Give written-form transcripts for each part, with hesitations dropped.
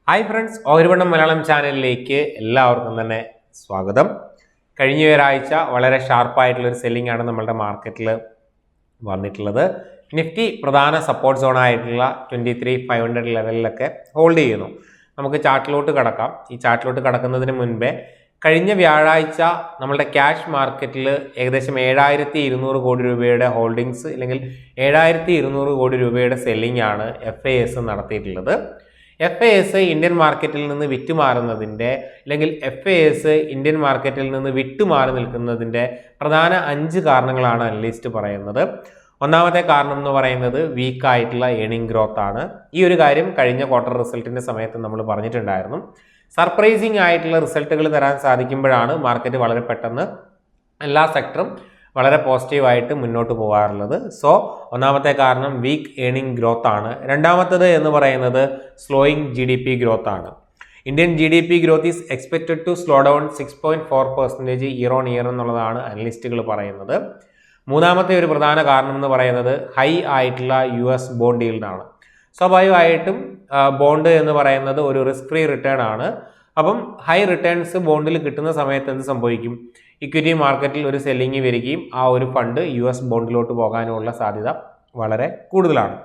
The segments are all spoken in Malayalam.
ഹായ് ഫ്രണ്ട്സ്, ഓഹരിപണ്ഡം മലയാളം ചാനലിലേക്ക് എല്ലാവർക്കും തന്നെ സ്വാഗതം. കഴിഞ്ഞ ഒരാഴ്ച വളരെ ഷാർപ്പായിട്ടുള്ളൊരു സെല്ലിംഗ് ആണ് നമ്മളുടെ മാർക്കറ്റിൽ വന്നിട്ടുള്ളത്. നിഫ്റ്റി പ്രധാന സപ്പോർട്ട് സോണായിട്ടുള്ള 23,500 ലെവലിലൊക്കെ ഹോൾഡ് ചെയ്യുന്നു. നമുക്ക് ചാർട്ടിലോട്ട് കടക്കാം. ഈ ചാർട്ടിലോട്ട് കടക്കുന്നതിന് മുൻപേ കഴിഞ്ഞ വ്യാഴാഴ്ച നമ്മളുടെ ക്യാഷ് മാർക്കറ്റിൽ ഏകദേശം 7,200 കോടി രൂപയുടെ ഹോൾഡിങ്സ് അല്ലെങ്കിൽ 7,200 കോടി രൂപയുടെ സെല്ലിംഗ് ആണ് FIS നടത്തിയിട്ടുള്ളത്. FIS ഇന്ത്യൻ മാർക്കറ്റിൽ നിന്ന് വിറ്റുമാറുന്നതിൻ്റെ അല്ലെങ്കിൽ FIS ഇന്ത്യൻ മാർക്കറ്റിൽ നിന്ന് വിട്ടുമാറി നിൽക്കുന്നതിൻ്റെ പ്രധാന 5 കാരണങ്ങളാണ് അനലിസ്റ്റ് പറയുന്നത്. ഒന്നാമത്തെ കാരണം എന്ന് പറയുന്നത് വീക്കായിട്ടുള്ള ഏണിംഗ് ഗ്രോത്ത് ആണ്. ഈ ഒരു കാര്യം കഴിഞ്ഞ ക്വാർട്ടർ റിസൾട്ടിൻ്റെ സമയത്ത് നമ്മൾ പറഞ്ഞിട്ടുണ്ടായിരുന്നു. സർപ്രൈസിങ് ആയിട്ടുള്ള റിസൾട്ടുകൾ തരാൻ സാധിക്കുമ്പോഴാണ് മാർക്കറ്റ് വളരെ പെട്ടെന്ന് എല്ലാ സെക്ടറും വളരെ പോസിറ്റീവായിട്ട് മുന്നോട്ട് പോകാറുള്ളത്. സോ ഒന്നാമത്തെ കാരണം വീക്ക് ഏണിംഗ് ഗ്രോത്ത് ആണ്. രണ്ടാമത്തേത് എന്ന് പറയുന്നത് സ്ലോയിങ് GDP ഗ്രോത്ത് ആണ്. Indian GDP growth is expected to slow down 6.4% year on year എന്നുള്ളതാണ് അനലിസ്റ്റുകൾ പറയുന്നത്. മൂന്നാമത്തെ ഒരു പ്രധാന കാരണം എന്ന് പറയുന്നത് ഹൈ ആയിട്ടുള്ള US ബോണ്ട് ഈൽഡാണ്. സ്വാഭാവികമായിട്ടും ബോണ്ട് എന്ന് പറയുന്നത് ഒരു റിസ്ക് ഫ്രീ റിട്ടേൺ ആണ്. അപ്പം ഹൈ റിട്ടേൺസ് ബോണ്ടിൽ കിട്ടുന്ന സമയത്ത് എന്ത് സംഭവിക്കും? ഇക്വിറ്റി മാർക്കറ്റിൽ ഒരു സെല്ലിങ് വരികയും ആ ഒരു ഫണ്ട് US ബോണ്ടിലോട്ട് പോകാനുള്ള സാധ്യത വളരെ കൂടുതലാണ്.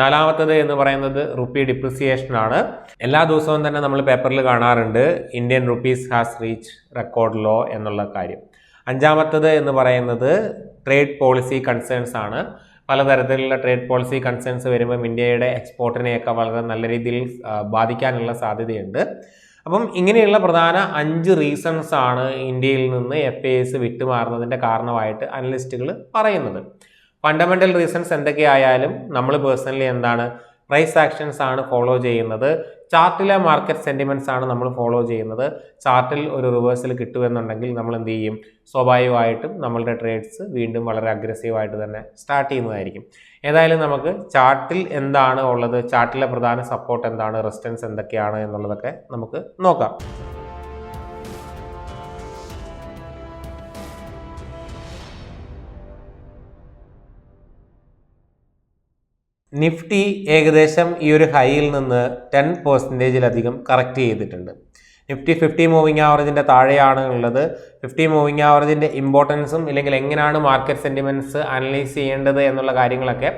നാലാമത്തത് എന്ന് പറയുന്നത് റുപ്പി ഡിപ്രിസിയേഷൻ ആണ്. എല്ലാ ദിവസവും തന്നെ നമ്മൾ പേപ്പറിൽ കാണാറുണ്ട് Indian rupees has reach record low എന്നുള്ള കാര്യം. അഞ്ചാമത്തത് എന്ന് പറയുന്നത് ട്രേഡ് പോളിസി കൺസേൺസ് ആണ്. പലതരത്തിലുള്ള ട്രേഡ് പോളിസി കൺസേൺസ് വരുമ്പം ഇന്ത്യയുടെ എക്സ്പോർട്ടിനെയൊക്കെ വളരെ നല്ല രീതിയിൽ ബാധിക്കാനുള്ള സാധ്യതയുണ്ട്. അപ്പം ഇങ്ങനെയുള്ള പ്രധാന 5 റീസൺസ് ആണ് ഇന്ത്യയിൽ നിന്ന് FIS വിട്ടുമാറുന്നതിൻ്റെ കാരണമായിട്ട് അനലിസ്റ്റുകൾ പറയുന്നത്. ഫണ്ടമെൻ്റൽ റീസൺസ് എന്തൊക്കെയായാലും നമ്മൾ പേഴ്സണലി എന്താണ് പ്രൈസ് ആക്ഷൻസ് ആണ് ഫോളോ ചെയ്യുന്നത്. ചാർട്ടിലെ മാർക്കറ്റ് സെൻറ്റിമെൻറ്റ്സ് ആണ് നമ്മൾ ഫോളോ ചെയ്യുന്നത്. ചാർട്ടിൽ ഒരു റിവേഴ്സൽ കിട്ടുമെന്നുണ്ടെങ്കിൽ നമ്മൾ എന്ത് ചെയ്യും? സ്വാഭാവികമായിട്ടും നമ്മളുടെ ട്രേഡ്സ് വീണ്ടും വളരെ അഗ്രസീവായിട്ട് തന്നെ സ്റ്റാർട്ട് ചെയ്യുന്നതായിരിക്കും. ഏതായാലും നമുക്ക് ചാർട്ടിൽ എന്താണ് ഉള്ളത്, ചാർട്ടിലെ പ്രധാന സപ്പോർട്ട് എന്താണ്, റെസിസ്റ്റൻസ് എന്തൊക്കെയാണ് എന്നുള്ളതൊക്കെ നമുക്ക് നോക്കാം. നിഫ്റ്റി ഏകദേശം ഈ ഒരു ഹൈയിൽ നിന്ന് 10%-ലധികം കറക്റ്റ് ചെയ്തിട്ടുണ്ട്. നിഫ്റ്റി 50 മൂവിങ് ആവറേജിൻ്റെ താഴെയാണ് ഉള്ളത്. 50 മൂവിങ് ആവറേജിൻ്റെ ഇമ്പോർട്ടൻസും ഇല്ലെങ്കിൽ എങ്ങനെയാണ് മാർക്കറ്റ് സെൻറ്റിമെൻറ്റ്സ് അനലൈസ് ചെയ്യേണ്ടത് എന്നുള്ള കാര്യങ്ങളൊക്കെ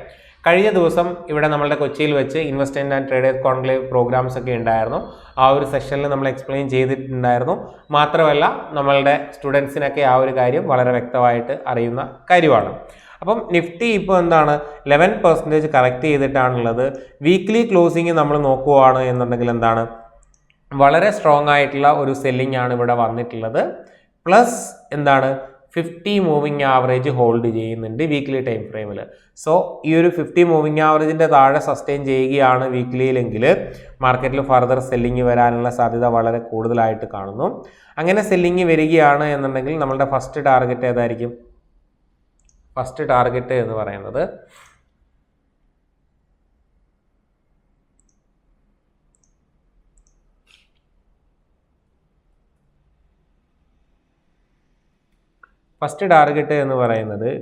കഴിഞ്ഞ ദിവസം ഇവിടെ നമ്മളുടെ കൊച്ചിയിൽ വെച്ച് investment and traders conclave programmes ഒക്കെ ഉണ്ടായിരുന്നു. ആ ഒരു സെഷനിൽ നമ്മൾ എക്സ്പ്ലെയിൻ ചെയ്തിട്ടുണ്ടായിരുന്നു. മാത്രമല്ല നമ്മളുടെ സ്റ്റുഡൻസിനൊക്കെ ആ ഒരു കാര്യം വളരെ വ്യക്തമായിട്ട് അറിയുന്ന കാര്യമാണ്. അപ്പം നിഫ്റ്റി ഇപ്പോൾ എന്താണ് 11% കറക്റ്റ് ചെയ്തിട്ടാണുള്ളത്. വീക്ക്ലി ക്ലോസിങ് നമ്മൾ നോക്കുകയാണ് എന്നുണ്ടെങ്കിൽ എന്താണ് വളരെ സ്ട്രോങ് ആയിട്ടുള്ള ഒരു സെല്ലിംഗ് ആണ് ഇവിടെ വന്നിട്ടുള്ളത്. പ്ലസ് എന്താണ് 50 മൂവിങ് ആവറേജ് ഹോൾഡ് ചെയ്യുന്നുണ്ട് വീക്ക്ലി ടൈം ഫ്രെയിമിൽ. സോ ഈ ഒരു 50 മൂവിങ് ആവറേജിൻ്റെ താഴെ സസ്റ്റെയിൻ ചെയ്യുകയാണ് വീക്ക്ലിയിലെങ്കിൽ മാർക്കറ്റിൽ ഫർദർ സെല്ലിംഗ് വരാനുള്ള സാധ്യത വളരെ കൂടുതലായിട്ട് കാണുന്നു. അങ്ങനെ സെല്ലിംഗ് വരികയാണ് എന്നുണ്ടെങ്കിൽ നമ്മളുടെ ഫസ്റ്റ് ടാർഗറ്റ് ഏതായിരിക്കും? ഫസ്റ്റ് ടാർഗറ്റ് എന്ന് പറയുന്നത്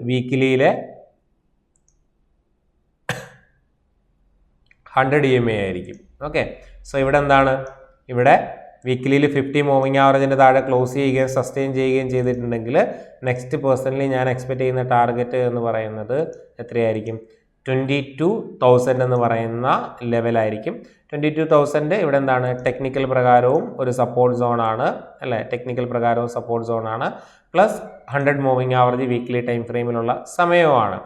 വീക്കിലിയിലെ 100 EMA ആയിരിക്കും. ഓക്കെ, സോ ഇവിടെ എന്താണ്, ഇവിടെ വീക്കിലിയിൽ 50 മൂവിങ് ആവറേജിൻ്റെ താഴെ ക്ലോസ് ചെയ്യുകയും സസ്റ്റെയിൻ ചെയ്യുകയും ചെയ്തിട്ടുണ്ടെങ്കിൽ നെക്സ്റ്റ് പേഴ്സണലി ഞാൻ എക്സ്പെക്ട് ചെയ്യുന്ന ടാർഗറ്റ് എന്ന് പറയുന്നത് എത്രയായിരിക്കും? 22,000 എന്ന് പറയുന്ന ലെവലായിരിക്കും. 22,000 ഇവിടെ എന്താണ് ടെക്നിക്കൽ പ്രകാരവും ഒരു സപ്പോർട്ട് സോണാണ് അല്ലേ? ടെക്നിക്കൽ പ്രകാരവും സപ്പോർട്ട് സോണാണ്. Plus 100 moving average weekly time ഫ്രെയിമിലുള്ള സമയവുമാണ്.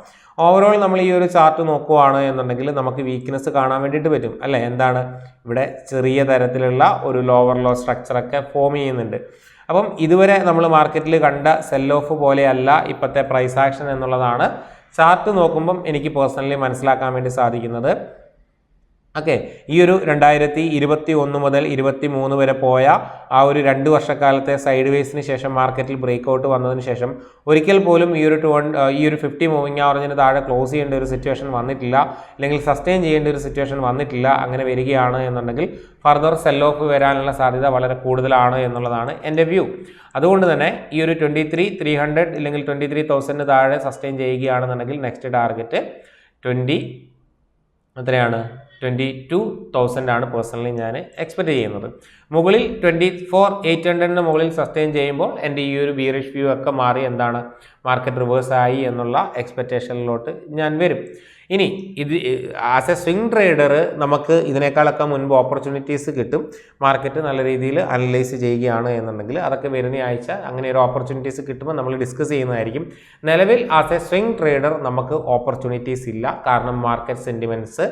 ഓവറോൾ നമ്മൾ ഈ ഒരു ചാർട്ട് നോക്കുകയാണ് എന്നുണ്ടെങ്കിൽ നമുക്ക് വീക്ക്നെസ് കാണാൻ വേണ്ടിയിട്ട് പറ്റും അല്ലേ? എന്താണ് ഇവിടെ ചെറിയ തരത്തിലുള്ള ഒരു ലോവർ ലോ സ്ട്രക്ചറൊക്കെ ഫോം ചെയ്യുന്നുണ്ട്. അപ്പം ഇതുവരെ നമ്മൾ മാർക്കറ്റിൽ കണ്ട സെൽ ഓഫ് പോലെയല്ല ഇപ്പോഴത്തെ പ്രൈസ് ആക്ഷൻ എന്നുള്ളതാണ് ചാർട്ട് നോക്കുമ്പം എനിക്ക് പേഴ്സണലി മനസ്സിലാക്കാൻ വേണ്ടി സാധിക്കുന്നത്. ഓക്കെ, ഈ ഒരു 2021 മുതൽ 23 വരെ പോയ ആ ഒരു 2 വർഷക്കാലത്തെ സൈഡ് വേസിന് ശേഷം മാർക്കറ്റിൽ ബ്രേക്ക് ഔട്ട് വന്നതിന് ശേഷം ഒരിക്കൽ പോലും ഈ ഒരു 50 മൂവിങ് ആവറേജിന് താഴെ ക്ലോസ് ചെയ്യേണ്ട ഒരു സിറ്റുവേഷൻ വന്നിട്ടില്ല, അല്ലെങ്കിൽ സസ്റ്റെയിൻ ചെയ്യേണ്ട ഒരു സിറ്റുവേഷൻ വന്നിട്ടില്ല. അങ്ങനെ വരികയാണ് എന്നുണ്ടെങ്കിൽ ഫർദർ സെൽ ഓഫ് വരാനുള്ള സാധ്യത വളരെ കൂടുതലാണ് എന്നുള്ളതാണ് എൻ്റെ വ്യൂ. അതുകൊണ്ട് തന്നെ ഈ ഒരു 23,300 അല്ലെങ്കിൽ 23,000 താഴെ സസ്റ്റെയിൻ ചെയ്യുകയാണെന്നുണ്ടെങ്കിൽ നെക്സ്റ്റ് ടാർഗറ്റ് 20 എത്രയാണ് 22,000 ആണ് പേഴ്സണലി ഞാൻ എക്സ്പെക്ട് ചെയ്യുന്നത്. മുകളിൽ 24,800 മുകളിൽ സസ്റ്റെയിൻ ചെയ്യുമ്പോൾ എൻ്റെ ഈ ഒരു ബിയറിഷ് വ്യൂ ഒക്കെ മാറി എന്താണ് മാർക്കറ്റ് റിവേഴ്സ് ആയി എന്നുള്ള എക്സ്പെക്റ്റേഷനിലോട്ട് ഞാൻ വരും. ഇനി ഇത് ആസ് എ സ്വിംഗ് ട്രേഡർ നമുക്ക് ഇതിനേക്കാളൊക്കെ മുൻപ് ഓപ്പർച്യൂണിറ്റീസ് കിട്ടും. മാർക്കറ്റ് നല്ല രീതിയിൽ അനലൈസ് ചെയ്യുകയാണ് എന്നുണ്ടെങ്കിൽ അതൊക്കെ വരുന്ന ആഴ്ച അങ്ങനെ ഒരു ഓപ്പർച്യൂണിറ്റീസ് കിട്ടുമ്പോൾ നമ്മൾ ഡിസ്കസ് ചെയ്യുന്നതായിരിക്കും. നിലവിൽ ആസ് എ സ്വിംഗ് ട്രേഡർ നമുക്ക് ഓപ്പർച്യൂണിറ്റീസ് ഇല്ല. കാരണം മാർക്കറ്റ് സെൻറ്റിമെൻറ്റ്സ്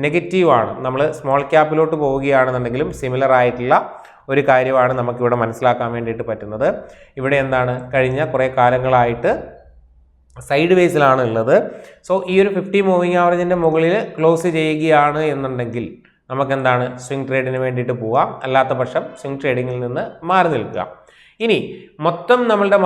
നെഗറ്റീവാണ്. നമ്മൾ സ്മോൾ ക്യാപ്പിലോട്ട് പോവുകയാണെന്നുണ്ടെങ്കിലും സിമിലർ ആയിട്ടുള്ള ഒരു കാര്യമാണ് നമുക്കിവിടെ മനസ്സിലാക്കാൻ വേണ്ടിയിട്ട് പറ്റുന്നത്. ഇവിടെ എന്താണ് കഴിഞ്ഞ കുറേ കാലങ്ങളായിട്ട് സൈഡ് വേസിലാണ് ഉള്ളത്. സോ ഈ ഒരു 50 മൂവിങ് ആവറേജിൻ്റെ മുകളിൽ ക്ലോസ് ചെയ്യുകയാണ് എന്നുണ്ടെങ്കിൽ നമുക്കെന്താണ് സ്വിംഗ് ട്രേഡിന് വേണ്ടിയിട്ട് പോവാം. അല്ലാത്ത പക്ഷം സ്വിംഗ് ട്രേഡിങ്ങിൽ നിന്ന് മാറി നിൽക്കുക. ഇനി മൊത്തം നമ്മളുടെ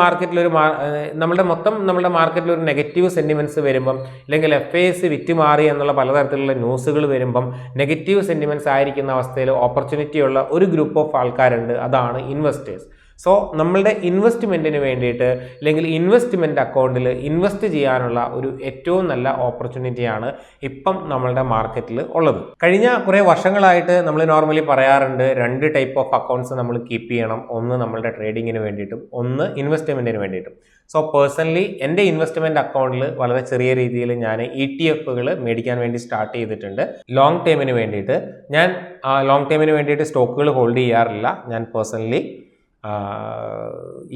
മാർക്കറ്റിൽ ഒരു നെഗറ്റീവ് സെൻറ്റിമെൻറ്റ്സ് വരുമ്പം അല്ലെങ്കിൽ FIS വിറ്റ് മാറി എന്നുള്ള പലതരത്തിലുള്ള ന്യൂസുകൾ വരുമ്പം നെഗറ്റീവ് സെൻറ്റിമെൻറ്റ്സ് ആയിരിക്കുന്ന അവസ്ഥയിൽ ഓപ്പർച്യൂണിറ്റി ഉള്ള ഒരു ഗ്രൂപ്പ് ഓഫ് ആൾക്കാരുണ്ട്. അതാണ് ഇൻവെസ്റ്റേഴ്സ്. സോ നമ്മളുടെ ഇൻവെസ്റ്റ്മെൻറ്റിന് വേണ്ടിയിട്ട് അല്ലെങ്കിൽ ഇൻവെസ്റ്റ്മെൻറ്റ് അക്കൗണ്ടിൽ ഇൻവെസ്റ്റ് ചെയ്യാനുള്ള ഒരു ഏറ്റവും നല്ല ഓപ്പർച്യൂണിറ്റിയാണ് ഇപ്പം നമ്മളുടെ മാർക്കറ്റിൽ ഉള്ളത്. കഴിഞ്ഞ കുറേ വർഷങ്ങളായിട്ട് നമ്മൾ നോർമലി പറയാറുണ്ട് 2 ടൈപ്പ് ഓഫ് അക്കൗണ്ട്സ് നമ്മൾ കീപ്പ് ചെയ്യണം. ഒന്ന് നമ്മളുടെ ട്രേഡിങ്ങിന് വേണ്ടിയിട്ടും ഒന്ന് ഇൻവെസ്റ്റ്മെൻറ്റിന് വേണ്ടിയിട്ടും. സോ പേഴ്സണലി എൻ്റെ ഇൻവെസ്റ്റ്മെൻറ്റ് അക്കൗണ്ടിൽ വളരെ ചെറിയ രീതിയിൽ ഞാൻ ETFകൾ മേടിക്കാൻ വേണ്ടി സ്റ്റാർട്ട് ചെയ്തിട്ടുണ്ട്. ലോങ് ടൈമിന് വേണ്ടിയിട്ട് ഞാൻ ലോങ് ടൈമിന് വേണ്ടിയിട്ട് സ്റ്റോക്കുകൾ ഹോൾഡ് ചെയ്യാറില്ല. ഞാൻ പേഴ്സണലി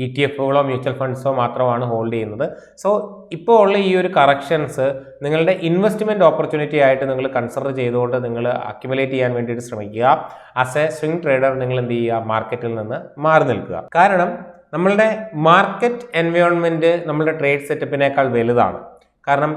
ETF-കളോ മ്യൂച്വൽ ഫണ്ട്സോ മാത്രമാണ് ഹോൾഡ് ചെയ്യുന്നത്. സോ ഇപ്പോൾ ഉള്ള ഈ ഒരു കറക്ഷൻസ് നിങ്ങളുടെ ഇൻവെസ്റ്റ്മെൻറ്റ് ഓപ്പർച്യൂണിറ്റി ആയിട്ട് നിങ്ങൾ കൺസിഡർ ചെയ്തുകൊണ്ട് നിങ്ങൾ അക്യുമുലേറ്റ് ചെയ്യാൻ വേണ്ടിയിട്ട് ശ്രമിക്കുക. ആസ് എ സ്വിംഗ് ട്രേഡർ നിങ്ങൾ എന്ത് ചെയ്യുക, മാർക്കറ്റിൽ നിന്ന് മാറി നിൽക്കുക. കാരണം നമ്മളുടെ മാർക്കറ്റ് എൻവയോൺമെൻറ്റ് നമ്മളുടെ ട്രേഡ് സെറ്റപ്പിനേക്കാൾ വലുതാണ്. കാരണം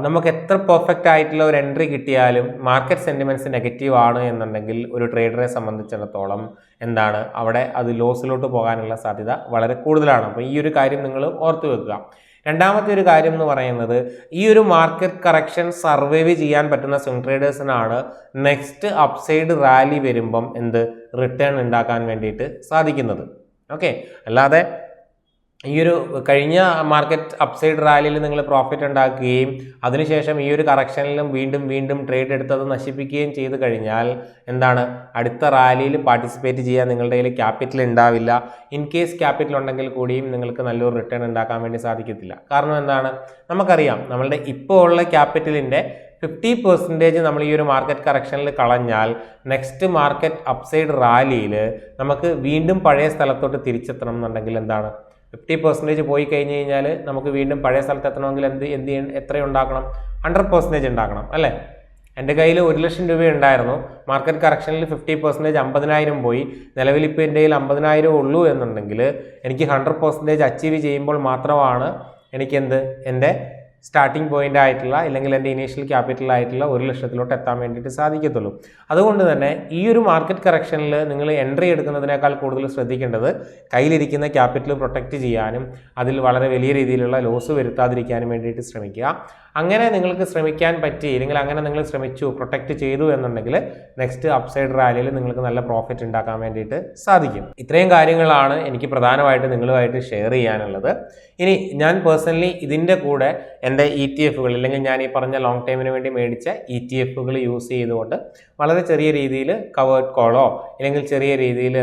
നമുക്ക് എത്ര പെർഫെക്റ്റ് ആയിട്ടുള്ള ഒരു എൻട്രി കിട്ടിയാലും മാർക്കറ്റ് സെൻറ്റിമെൻറ്റ്സ് നെഗറ്റീവ് ആണ് എന്നുണ്ടെങ്കിൽ ഒരു ട്രേഡറെ സംബന്ധിച്ചിടത്തോളം എന്താണ് അവിടെ അത് ലോസിലോട്ട് പോകാനുള്ള സാധ്യത വളരെ കൂടുതലാണ്. അപ്പോൾ ഈ ഒരു കാര്യം നിങ്ങൾ ഓർത്തു വെക്കുക. രണ്ടാമത്തെ ഒരു കാര്യം എന്ന് പറയുന്നത് ഈ ഒരു മാർക്കറ്റ് കറക്ഷൻ സർവൈവ് ചെയ്യാൻ പറ്റുന്ന സ്വിംഗ് ട്രേഡേഴ്സിനാണ് നെക്സ്റ്റ് അപ്സൈഡ് റാലി വരുമ്പം റിട്ടേൺ ഉണ്ടാക്കാൻ വേണ്ടിയിട്ട് സാധിക്കുന്നത്. ഓക്കെ, അല്ലാതെ ഈ ഒരു കഴിഞ്ഞ മാർക്കറ്റ് അപ്സൈഡ് റാലിയിൽ നിങ്ങൾ പ്രോഫിറ്റ് ഉണ്ടാക്കുകയും അതിനുശേഷം ഈ ഒരു കറക്ഷനിലും വീണ്ടും ട്രേഡ് എടുത്തത് നശിപ്പിക്കുകയും ചെയ്ത് കഴിഞ്ഞാൽ എന്താണ് അടുത്ത റാലിയിൽ പാർട്ടിസിപ്പേറ്റ് ചെയ്യാൻ നിങ്ങളുടെ കയ്യിൽ ക്യാപിറ്റൽ ഉണ്ടാവില്ല. ഇൻ കേസ് ക്യാപിറ്റൽ ഉണ്ടെങ്കിൽ കൂടിയും നിങ്ങൾക്ക് നല്ലൊരു റിട്ടേൺ ഉണ്ടാക്കാൻ വേണ്ടി സാധിക്കത്തില്ല. കാരണം എന്താണ് നമുക്കറിയാം നമ്മളുടെ ഇപ്പോൾ ഉള്ള ക്യാപിറ്റലിൻ്റെ 50% നമ്മൾ ഈ ഒരു മാർക്കറ്റ് കറക്ഷനിൽ കളഞ്ഞാൽ നെക്സ്റ്റ് മാർക്കറ്റ് അപ്സൈഡ് റാലിയിൽ നമുക്ക് വീണ്ടും പഴയ സ്ഥലത്തോട്ട് തിരിച്ചെത്തണം എന്നുണ്ടെങ്കിൽ എന്താണ് 50% പോയി കഴിഞ്ഞ് കഴിഞ്ഞാൽ നമുക്ക് വീണ്ടും പഴയ സ്ഥലത്ത് എത്തണമെങ്കിൽ എത്ര ഉണ്ടാക്കണം? 100% ഉണ്ടാക്കണം അല്ലേ? എൻ്റെ കയ്യിൽ 1 ലക്ഷം രൂപ ഉണ്ടായിരുന്നു. മാർക്കറ്റ് കറക്ഷനിൽ 50% 50,000 പോയി. നിലവിൽ ഇപ്പോൾ എൻ്റെ കയ്യിൽ 50,000 ഉള്ളൂ എന്നുണ്ടെങ്കിൽ എനിക്ക് 100% അച്ചീവ് ചെയ്യുമ്പോൾ മാത്രമാണ് എനിക്ക് എൻ്റെ സ്റ്റാർട്ടിംഗ് പോയിന്റ് ആയിട്ടുള്ള അല്ലെങ്കിൽ എൻ്റെ ഇനീഷ്യൽ ക്യാപിറ്റൽ ആയിട്ടുള്ള 1 ലക്ഷത്തിലോട്ട് എത്താൻ വേണ്ടിയിട്ട് സാധിക്കത്തുള്ളൂ. അതുകൊണ്ട് തന്നെ ഈ ഒരു മാർക്കറ്റ് കറക്ഷനിൽ നിങ്ങൾ എൻട്രി എടുക്കുന്നതിനേക്കാൾ കൂടുതൽ ശ്രദ്ധിക്കേണ്ടത് കയ്യിലിരിക്കുന്ന ക്യാപിറ്റൽ പ്രൊട്ടക്റ്റ് ചെയ്യാനും അതിൽ വളരെ വലിയ രീതിയിലുള്ള ലോസ് വരുത്താതിരിക്കാനും വേണ്ടിയിട്ട് ശ്രമിക്കുക. അങ്ങനെ നിങ്ങൾക്ക് ശ്രമിക്കാൻ പറ്റി അല്ലെങ്കിൽ അങ്ങനെ നിങ്ങൾ ശ്രമിച്ചു പ്രൊട്ടക്റ്റ് ചെയ്തു എന്നുണ്ടെങ്കിൽ നെക്സ്റ്റ് അപ്സൈഡ് റാലിയിൽ നിങ്ങൾക്ക് നല്ല പ്രോഫിറ്റ് ഉണ്ടാക്കാൻ വേണ്ടിയിട്ട് സാധിക്കും. ഇത്രയും കാര്യങ്ങളാണ് എനിക്ക് പ്രധാനമായിട്ട് നിങ്ങളുമായിട്ട് ഷെയർ ചെയ്യാനുള്ളത്. ഇനി ഞാൻ പേഴ്സണലി ഇതിൻ്റെ കൂടെ എൻ്റെ ETF-കൾ അല്ലെങ്കിൽ ഞാൻ ഈ പറഞ്ഞ ലോങ് ടൈമിന് വേണ്ടി മേടിച്ച ETF-കൾ യൂസ് ചെയ്തുകൊണ്ട് വളരെ ചെറിയ രീതിയിൽ കവേർഡ് കോളോ അല്ലെങ്കിൽ ചെറിയ രീതിയിൽ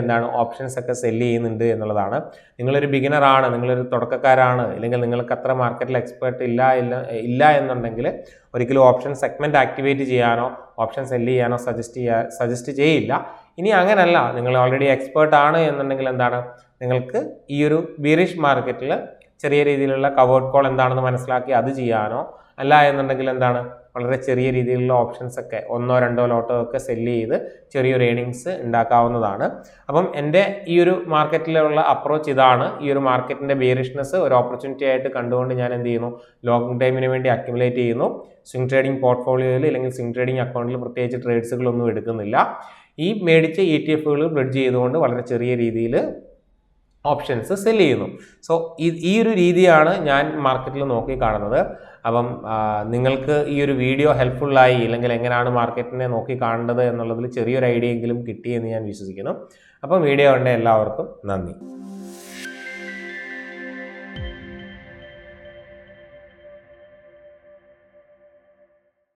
ഓപ്ഷൻസ് ഒക്കെ സെല്ല് ചെയ്യുന്നുണ്ട് എന്നുള്ളതാണ്. നിങ്ങളൊരു ബിഗിനറാണ്, നിങ്ങളൊരു തുടക്കക്കാരാണ്, അല്ലെങ്കിൽ നിങ്ങൾക്ക് അത്ര മാർക്കറ്റിൽ എക്സ്പേർട്ട് ഇല്ല എന്നുണ്ടെങ്കിൽ ഒരിക്കലും ഓപ്ഷൻ സെഗ്മെൻറ്റ് ആക്ടിവേറ്റ് ചെയ്യാനോ ഓപ്ഷൻ സെല്ല് ചെയ്യാനോ സജസ്റ്റ് ചെയ്യില്ല. ഇനി അങ്ങനല്ല, നിങ്ങൾ ഓൾറെഡി എക്സ്പേർട്ട് ആണ് എന്നുണ്ടെങ്കിൽ നിങ്ങൾക്ക് ഈ ഒരു ബീറിഷ് മാർക്കറ്റിൽ ചെറിയ രീതിയിലുള്ള കവേർഡ് കോൾ എന്താണെന്ന് മനസ്സിലാക്കി അത് ചെയ്യാനോ അല്ല എന്നുണ്ടെങ്കിൽ വളരെ ചെറിയ രീതിയിലുള്ള ഓപ്ഷൻസ് ഒക്കെ 1-2 ലോട്ടോ ഒക്കെ സെല്ല് ചെയ്ത് ചെറിയൊരു ഏണിങ്സ് ഉണ്ടാക്കാവുന്നതാണ്. അപ്പം എൻ്റെ ഈ ഒരു മാർക്കറ്റിലുള്ള അപ്രോച്ച് ഇതാണ്. ഈ ഒരു മാർക്കറ്റിൻ്റെ ബിയറിഷ്നെസ് ഒരു ഓപ്പർച്യൂണിറ്റി ആയിട്ട് കണ്ടുകൊണ്ട് ഞാൻ എന്ത് ചെയ്യുന്നു, ലോങ് ടൈമിന് വേണ്ടി അക്യുമുലേറ്റ് ചെയ്യുന്നു. സ്വിംഗ് ട്രേഡിംഗ് പോർട്ട്ഫോളിയോയിൽ അല്ലെങ്കിൽ സ്വിംഗ് ട്രേഡിംഗ് അക്കൗണ്ടിൽ പ്രത്യേകിച്ച് ട്രേഡ്സുകളൊന്നും എടുക്കുന്നില്ല. ഈ മേടിച്ച ETF-കൾ ബ്രിഡ്ജ് ചെയ്തുകൊണ്ട് വളരെ ചെറിയ രീതിയിൽ ഓപ്ഷൻസ് സെല് ചെയ്യുന്നു. സോ ഈ ഒരു രീതിയാണ് ഞാൻ മാർക്കറ്റിൽ നോക്കി കാണുന്നത്. അപ്പം നിങ്ങൾക്ക് ഈ ഒരു വീഡിയോ ഹെൽപ്ഫുള്ളായി അല്ലെങ്കിൽ എങ്ങനെയാണ് മാർക്കറ്റിനെ നോക്കി കാണേണ്ടത് എന്നുള്ളതിൽ ചെറിയൊരു ഐഡിയ എങ്കിലും കിട്ടിയെന്ന് ഞാൻ വിശ്വസിക്കുന്നു. അപ്പം വീഡിയോ കണ്ട എല്ലാവർക്കും നന്ദി.